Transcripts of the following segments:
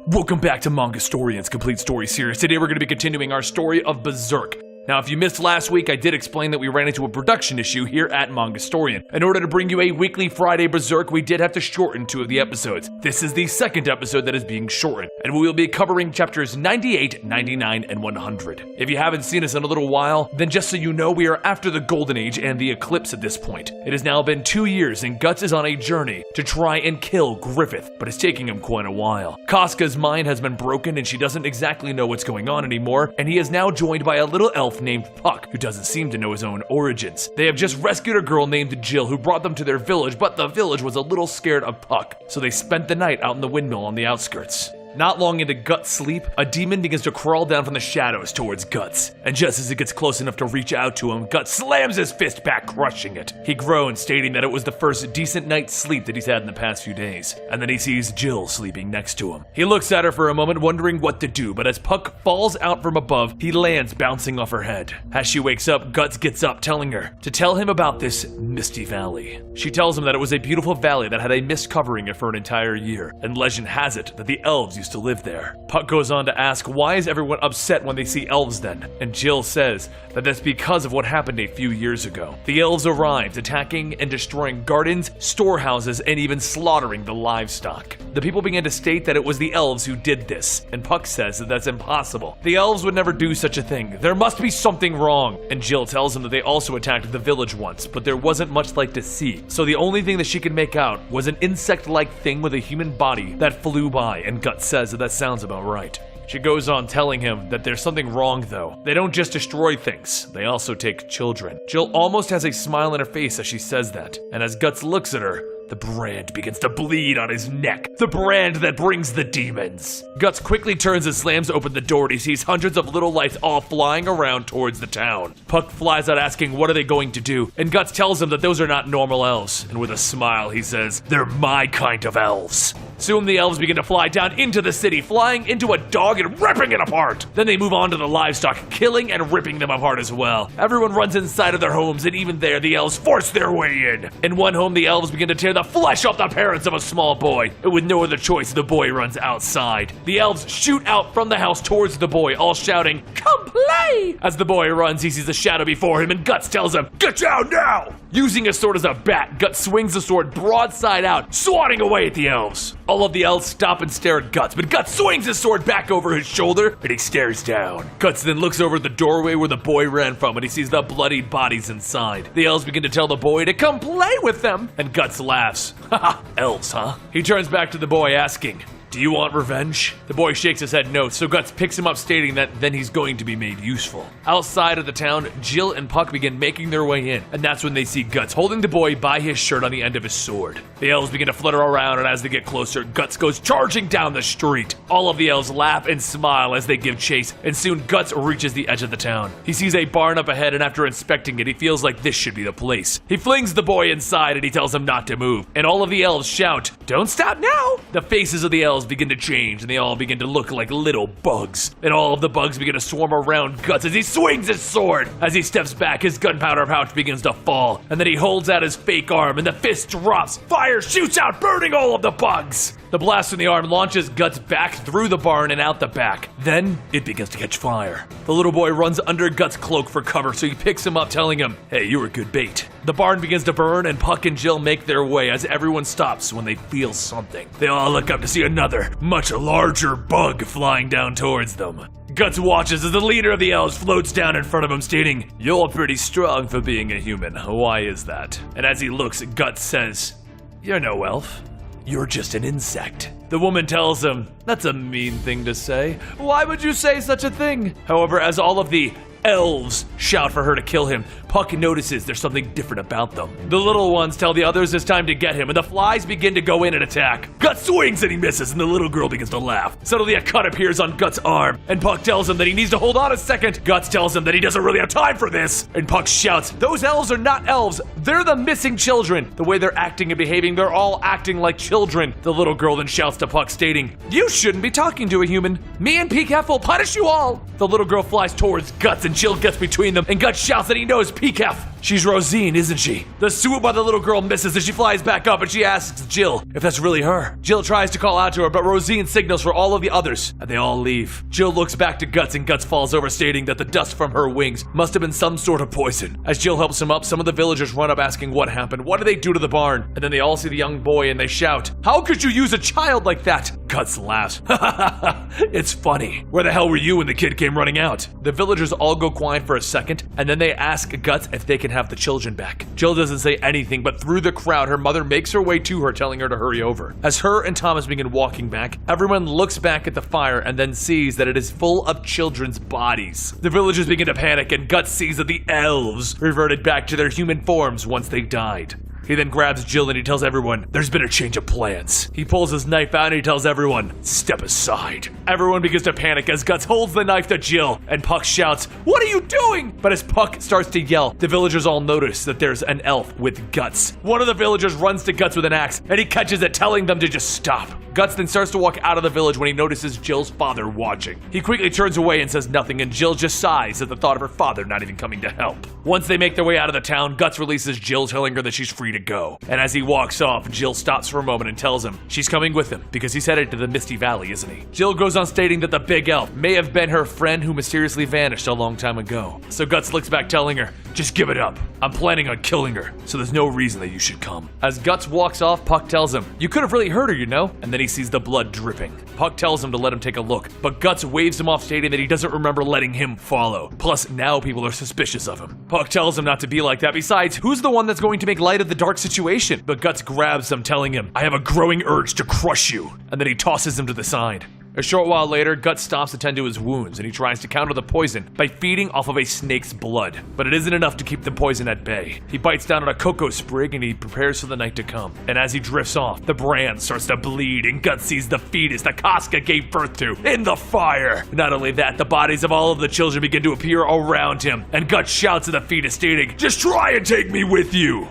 Welcome back to Manga Storian's Complete Story Series. Today we're going to be continuing our story of Berserk. Now, if you missed last week, I did explain that we ran into a production issue here at Manga Storian. In order to bring you a weekly Friday Berserk, we did have to shorten 2 of the episodes. This is the second episode that is being shortened, and we will be covering chapters 98, 99, and 100. If you haven't seen us in a little while, then just so you know, we are after the Golden Age and the Eclipse at this point. It has now been 2 years, and Guts is on a journey to try and kill Griffith, but it's taking him quite a while. Casca's mind has been broken, and she doesn't exactly know what's going on anymore, and he is now joined by a little elf named Puck, who doesn't seem to know his own origins. They have just rescued a girl named Jill who brought them to their village, but the village was a little scared of Puck, so they spent the night out in the windmill on the outskirts. Not long into Guts' sleep, a demon begins to crawl down from the shadows towards Guts. And just as it gets close enough to reach out to him, Guts slams his fist back, crushing it. He groans, stating that it was the first decent night's sleep that he's had in the past few days. And then he sees Jill sleeping next to him. He looks at her for a moment, wondering what to do, but as Puck falls out from above, he lands bouncing off her head. As she wakes up, Guts gets up, telling her to tell him about this misty valley. She tells him that it was a beautiful valley that had a mist covering it for an entire year, and legend has it that the elves used to live there. Puck goes on to ask, why is everyone upset when they see elves then? And Jill says that that's because of what happened a few years ago. The elves arrived, attacking and destroying gardens, storehouses, and even slaughtering the livestock. The people began to state that it was the elves who did this, and Puck says that that's impossible. The elves would never do such a thing. There must be something wrong. And Jill tells him that they also attacked the village once, but there wasn't much light to see. So the only thing that she could make out was an insect-like thing with a human body that flew by, and Guts says that sounds about right. She goes on telling him that there's something wrong though. They don't just destroy things, they also take children. Jill almost has a smile on her face as she says that, and as Guts looks at her, the brand begins to bleed on his neck. The brand that brings the demons. Guts quickly turns and slams open the door and he sees hundreds of little lights all flying around towards the town. Puck flies out asking what are they going to do, and Guts tells him that those are not normal elves, and with a smile he says, they're my kind of elves. Soon the elves begin to fly down into the city, flying into a dog and ripping it apart. Then they move on to the livestock, killing and ripping them apart as well. Everyone runs inside of their homes, and even there the elves force their way in. In one home the elves begin to tear the flesh off the parents of a small boy, and with no other choice the boy runs outside. The elves shoot out from the house towards the boy, all shouting, come play! As the boy runs, he sees a shadow before him, and Guts tells him, get down now! Using his sword as a bat, Guts swings the sword broadside out, swatting away at the elves. All of the elves stop and stare at Guts, but Guts swings his sword back over his shoulder, and he stares down. Guts then looks over at the doorway where the boy ran from, and he sees the bloodied bodies inside. The elves begin to tell the boy to come play with them, and Guts laughs. Haha, elves, huh? He turns back to the boy asking, do you want revenge? The boy shakes his head no, so Guts picks him up, stating that then he's going to be made useful. Outside of the town, Jill and Puck begin making their way in, and that's when they see Guts holding the boy by his shirt on the end of his sword. The elves begin to flutter around, and as they get closer, Guts goes charging down the street. All of the elves laugh and smile as they give chase, and soon Guts reaches the edge of the town. He sees a barn up ahead, and after inspecting it, he feels like this should be the place. He flings the boy inside, and he tells him not to move, and all of the elves shout, don't stop now! The faces of the elves begin to change, and they all begin to look like little bugs. And all of the bugs begin to swarm around Guts as he swings his sword. As he steps back, his gunpowder pouch begins to fall, and then he holds out his fake arm, and the fist drops. Fire shoots out, burning all of the bugs. The blast from the arm launches Guts back through the barn and out the back. Then, it begins to catch fire. The little boy runs under Guts' cloak for cover, so he picks him up, telling him, hey, you were good bait. The barn begins to burn, and Puck and Jill make their way as everyone stops when they feel something. They all look up to see another, much larger bug flying down towards them. Guts watches as the leader of the elves floats down in front of him, stating, you're pretty strong for being a human. Why is that? And as he looks, Guts says, you're no elf. You're just an insect. The woman tells him, that's a mean thing to say. Why would you say such a thing? However, as all of the elves shout for her to kill him, Puck notices there's something different about them. The little ones tell the others it's time to get him, and the flies begin to go in and attack. Guts swings and he misses, and the little girl begins to laugh. Suddenly a cut appears on Guts' arm, and Puck tells him that he needs to hold on a second. Guts tells him that he doesn't really have time for this, and Puck shouts, those elves are not elves, they're the missing children. The way they're acting and behaving, they're all acting like children. The little girl then shouts to Puck, stating, you shouldn't be talking to a human. Me and PCAF will punish you all. The little girl flies towards Guts and and Jill gets between them, and Guts shouts that he knows PCAF. She's Rosine, isn't she? The swoop by the little girl misses as she flies back up, and she asks Jill if that's really her. Jill tries to call out to her, but Rosine signals for all of the others, and they all leave. Jill looks back to Guts, and Guts falls over, stating that the dust from her wings must have been some sort of poison. As Jill helps him up, some of the villagers run up asking what happened. What do they do to the barn? And then they all see the young boy, and they shout, "How could you use a child like that?" Guts laughs. "Ha ha ha ha, it's funny. Where the hell were you when the kid came running out?" The villagers all go quiet for a second, and then they ask Guts if they can have the children back. Jill doesn't say anything, but through the crowd, her mother makes her way to her, telling her to hurry over. As her and Thomas begin walking back, everyone looks back at the fire and then sees that it is full of children's bodies. The villagers begin to panic, and Guts sees that the elves reverted back to their human forms once they died. He then grabs Jill and he tells everyone, there's been a change of plans. He pulls his knife out and he tells everyone, step aside. Everyone begins to panic as Guts holds the knife to Jill, and Puck shouts, what are you doing? But as Puck starts to yell, the villagers all notice that there's an elf with Guts. One of the villagers runs to Guts with an axe, and he catches it, telling them to just stop. Guts then starts to walk out of the village when he notices Jill's father watching. He quickly turns away and says nothing, and Jill just sighs at the thought of her father not even coming to help. Once they make their way out of the town, Guts releases Jill, telling her that she's free to go. And as he walks off, Jill stops for a moment and tells him she's coming with him because he's headed to the Misty Valley, isn't he? Jill goes on stating that the big elf may have been her friend who mysteriously vanished a long time ago. So Guts looks back, telling her, just give it up. I'm planning on killing her, so there's no reason that you should come. As Guts walks off, Puck tells him, you could have really hurt her, you know? And then he sees the blood dripping. Puck tells him to let him take a look, but Guts waves him off, stating that he doesn't remember letting him follow. Plus, now people are suspicious of him. Puck tells him not to be like that. Besides, who's the one that's going to make light of the dark situation? But Guts grabs him, telling him, I have a growing urge to crush you. And then he tosses him to the side. A short while later, Guts stops to tend to his wounds, and he tries to counter the poison by feeding off of a snake's blood. But it isn't enough to keep the poison at bay. He bites down on a cocoa sprig, and he prepares for the night to come. And as he drifts off, the brand starts to bleed, and Guts sees the fetus that Casca gave birth to in the fire. Not only that, the bodies of all of the children begin to appear around him, and Guts shouts at the fetus, stating, just try and take me with you.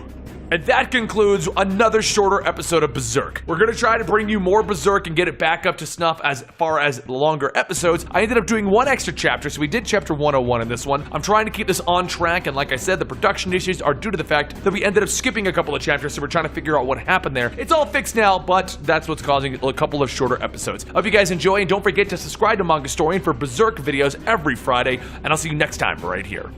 And that concludes another shorter episode of Berserk. We're going to try to bring you more Berserk and get it back up to snuff as far as longer episodes. I ended up doing one extra chapter, so we did chapter 101 in this one. I'm trying to keep this on track, and like I said, the production issues are due to the fact that we ended up skipping a couple of chapters, so we're trying to figure out what happened there. It's all fixed now, but that's what's causing a couple of shorter episodes. I hope you guys enjoy, and don't forget to subscribe to Mangastorian for Berserk videos every Friday, and I'll see you next time right here.